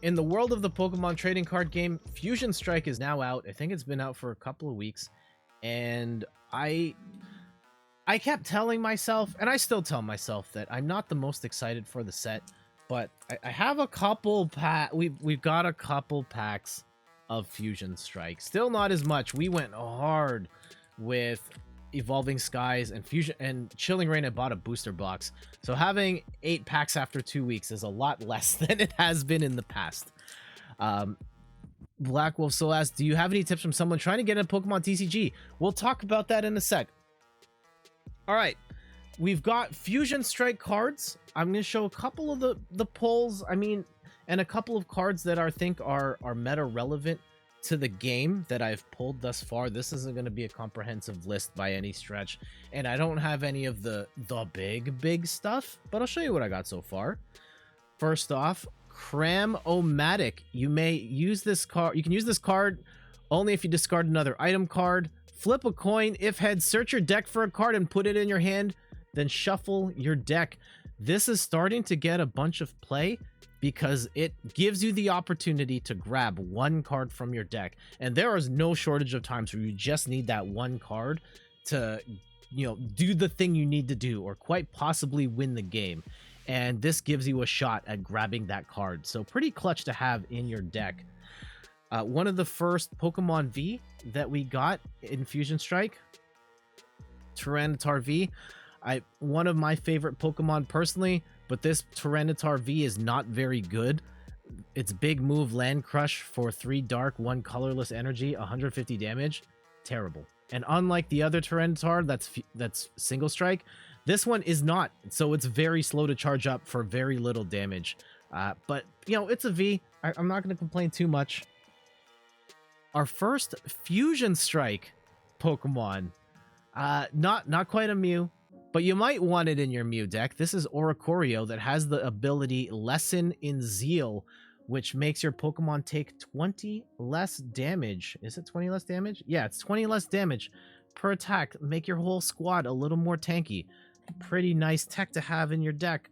in the world of the Pokemon trading card game, Fusion Strike is now out. I think it's been out for a couple of weeks, and I kept telling myself, and I still tell myself, that I'm not the most excited for the set, but I have a couple we've got a couple packs of Fusion Strike. Still not as much. We went hard with Evolving Skies and Fusion and Chilling Reign. I bought a booster box, so having 8 packs after 2 weeks is a lot less than it has been in the past. Black Wolf Soul asks, do you have any tips from someone trying to get into Pokemon TCG? We'll talk about that in a sec. All right, we've got Fusion Strike cards. I'm going to show a couple of the pulls, and a couple of cards that I think are meta relevant to the game that I've pulled thus far. This isn't going to be a comprehensive list by any stretch, and I don't have any of the big stuff, but I'll show you what I got so far. First off, Cram-O-Matic. You may use this card. You can use this card only if you discard another item card. Flip a coin. If heads, search your deck for a card and put it in your hand, then shuffle your deck. This is starting to get a bunch of play because it gives you the opportunity to grab one card from your deck, and there is no shortage of times where you just need that one card to, do the thing you need to do, or quite possibly win the game. And this gives you a shot at grabbing that card, so pretty clutch to have in your deck. One of the first Pokemon V that we got in Fusion Strike, Tyranitar V. One of my favorite Pokemon personally, but this Tyranitar V is not very good. Its big move, Land Crush, for 3 dark, 1 colorless energy, 150 damage. Terrible. And unlike the other Tyranitar that's single strike, this one is not. So it's very slow to charge up for very little damage. But, it's a V. I'm not going to complain too much. Our first Fusion Strike Pokemon. Not quite a Mew, but you might want it in your Mew deck. This is Oricorio that has the ability Lesson in Zeal, which makes your Pokemon take 20 less damage. Is it 20 less damage? Yeah, it's 20 less damage per attack. Make your whole squad a little more tanky. Pretty nice tech to have in your deck.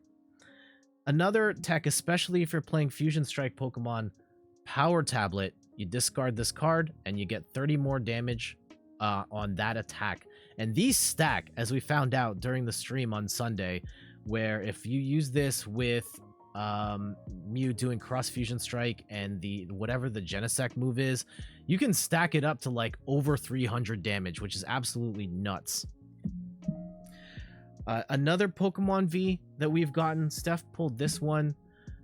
Another tech, especially if you're playing Fusion Strike Pokemon, Power Tablet. You discard this card and you get 30 more damage on that attack. And these stack, as we found out during the stream on Sunday, where if you use this with Mew doing Cross Fusion Strike and whatever the Genesect move is, you can stack it up to like over 300 damage, which is absolutely nuts. Another Pokemon V that we've gotten, Steph pulled this one.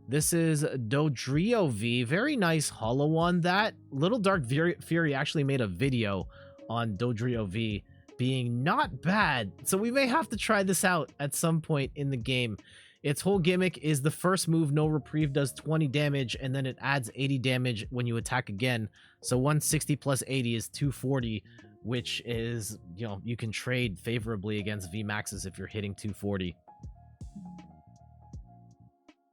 This is Dodrio V. Very nice holo on that. Little Dark Fury actually made a video on Dodrio V being not bad, so we may have to try this out at some point in the game. Its whole gimmick is the first move, No Reprieve, does 20 damage, and then it adds 80 damage when you attack again. So 160 plus 80 is 240, which is, you can trade favorably against VMAXs if you're hitting 240.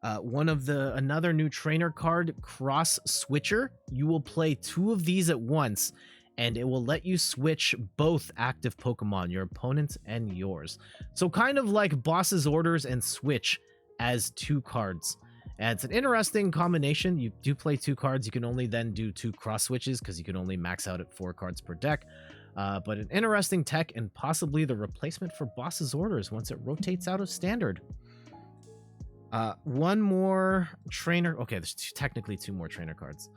Another new trainer card, Cross Switcher. You will play 2 of these at once, and it will let you switch both active Pokemon, your opponent's and yours. So kind of like Boss's Orders and Switch as 2 cards. And it's an interesting combination. You do play 2 cards. You can only then do 2 cross switches because you can only max out at 4 cards per deck. But an interesting tech, and possibly the replacement for Boss's Orders once it rotates out of Standard. One more trainer. Okay, there's technically 2 more trainer cards.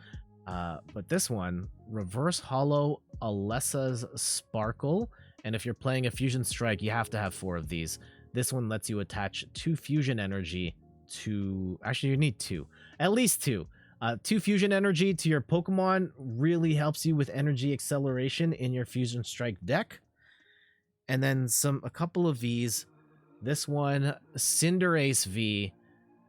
But this one, Reverse Holo Alessa's Sparkle. And if you're playing a Fusion Strike, you have to have 4 of these. This one lets you attach 2 Fusion Energy to... Actually, you need 2. At least 2. 2 Fusion Energy to your Pokemon really helps you with energy acceleration in your Fusion Strike deck. And then a couple of Vs. This one, Cinderace V.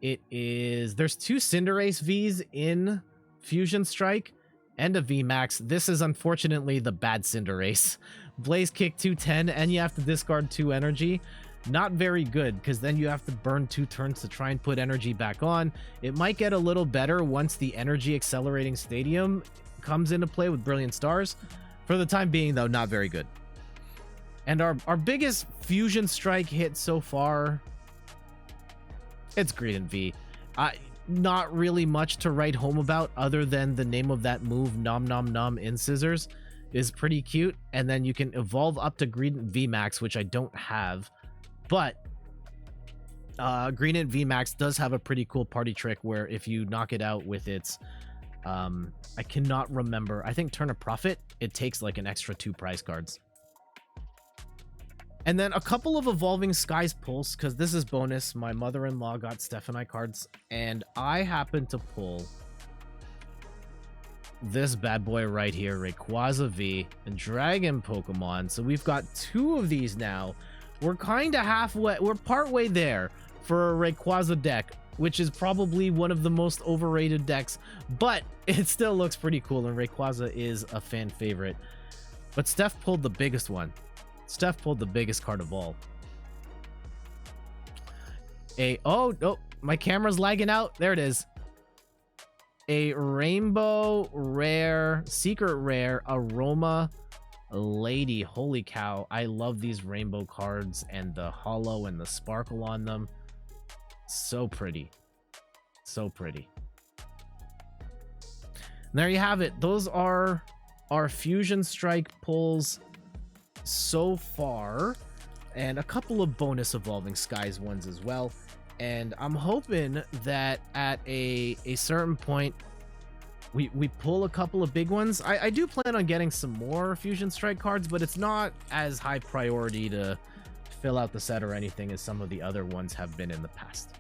There's 2 Cinderace Vs in Fusion Strike and a VMAX. This is unfortunately the bad Cinderace. Blaze Kick 210, and you have to discard 2 energy. Not very good, because then you have to burn 2 turns to try and put energy back on. It might get a little better once the energy accelerating stadium comes into play with Brilliant Stars. For the time being, though, not very good. And our biggest Fusion Strike hit so far, it's Greedent V. not really much to write home about other than the name of that move, Nom Nom Nom in Scissors, is pretty cute. And then you can evolve up to Greedent VMAX, which I don't have, but Greedent VMAX does have a pretty cool party trick where if you knock it out with its I cannot remember, I think Turn of Profit, it takes like an extra 2 prize cards. And then a couple of Evolving Skies pulls, because this is bonus. My mother-in-law got Stephanie cards, and I happened to pull this bad boy right here, Rayquaza V, and Dragon Pokemon. So we've got 2 of these now. We're kind of halfway, we're partway there for a Rayquaza deck, which is probably one of the most overrated decks, but it still looks pretty cool, and Rayquaza is a fan favorite. But Steph pulled the biggest one. Steph pulled the biggest card of all. Oh, my camera's lagging out. There it is. A Rainbow Rare, Secret Rare, Aroma Lady. Holy cow. I love these rainbow cards and the holo and the sparkle on them. So pretty. So pretty. And there you have it. Those are our Fusion Strike pulls so far, and a couple of bonus Evolving Skies ones as well. And I'm hoping that at a certain point we pull a couple of big ones. I do plan on getting some more Fusion Strike cards, but it's not as high priority to fill out the set or anything as some of the other ones have been in the past.